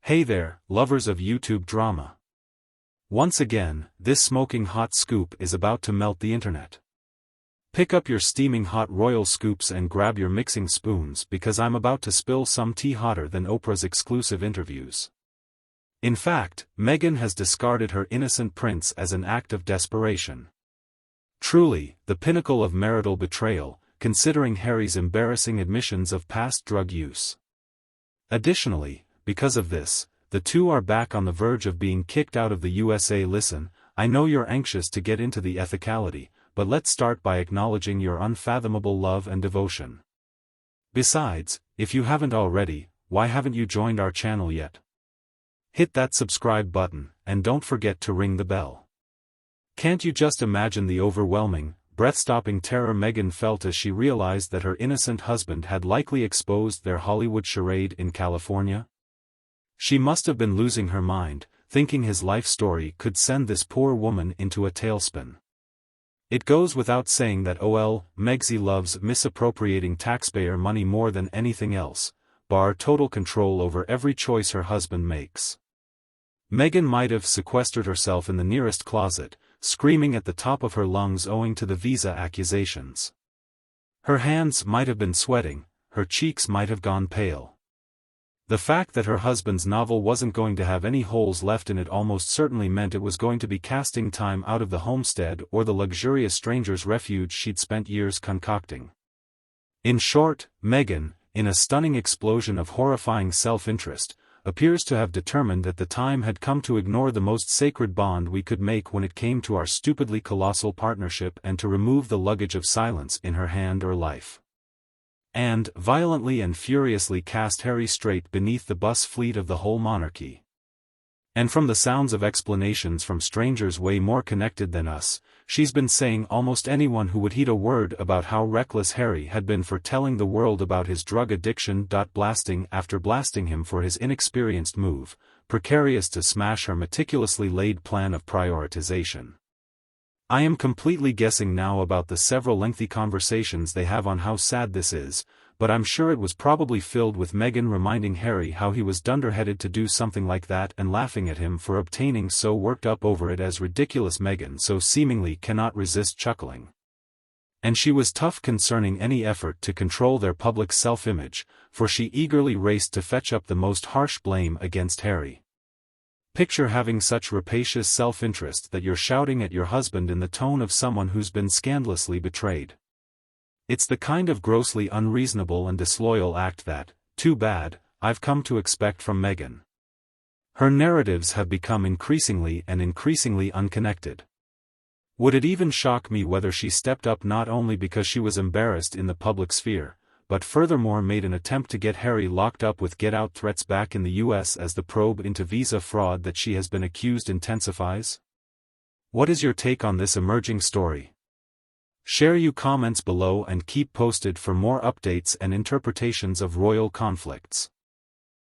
Hey there, lovers of YouTube drama. Once again, this smoking hot scoop is about to melt the internet. Pick up your steaming hot royal scoops and grab your mixing spoons because I'm about to spill some tea hotter than Oprah's exclusive interviews. In fact, Meghan has discarded her innocent prince as an act of desperation. Truly, the pinnacle of marital betrayal, considering Harry's embarrassing admissions of past drug use. Additionally, because of this, the two are back on the verge of being kicked out of the USA. Listen, I know you're anxious to get into the ethicality, but let's start by acknowledging your unfathomable love and devotion. Besides, if you haven't already, why haven't you joined our channel yet? Hit that subscribe button, and don't forget to ring the bell. Can't you just imagine the overwhelming, breath-stopping terror Meghan felt as she realized that her innocent husband had likely exposed their Hollywood charade in California? She must have been losing her mind, thinking his life story could send this poor woman into a tailspin. It goes without saying that Megsy loves misappropriating taxpayer money more than anything else, bar total control over every choice her husband makes. Meghan might have sequestered herself in the nearest closet, screaming at the top of her lungs owing to the visa accusations. Her hands might have been sweating, her cheeks might have gone pale. The fact that her husband's novel wasn't going to have any holes left in it almost certainly meant it was going to be casting time out of the homestead or the luxurious stranger's refuge she'd spent years concocting. In short, Meghan, in a stunning explosion of horrifying self-interest, appears to have determined that the time had come to ignore the most sacred bond we could make when it came to our stupidly colossal partnership and to remove the luggage of silence in her hand or life. And violently and furiously cast Harry straight beneath the bus fleet of the whole monarchy. And from the sounds of explanations from strangers way more connected than us, she's been saying almost anyone who would heed a word about how reckless Harry had been for telling the world about his drug addiction. Blasting after blasting him for his inexperienced move, precarious to smash her meticulously laid plan of prioritization. I am completely guessing now about the several lengthy conversations they have on how sad this is, but I'm sure it was probably filled with Meghan reminding Harry how he was dunderheaded to do something like that and laughing at him for obtaining so worked up over it as ridiculous. Meghan so seemingly cannot resist chuckling. And she was tough concerning any effort to control their public self-image, for she eagerly raced to fetch up the most harsh blame against Harry. Picture having such rapacious self-interest that you're shouting at your husband in the tone of someone who's been scandalously betrayed. It's the kind of grossly unreasonable and disloyal act that, too bad, I've come to expect from Meghan. Her narratives have become increasingly unconnected. Would it even shock me whether she stepped up not only because she was embarrassed in the public sphere, but furthermore made an attempt to get Harry locked up with get-out threats back in the US as the probe into visa fraud that she has been accused intensifies? What is your take on this emerging story? Share your comments below and keep posted for more updates and interpretations of royal conflicts.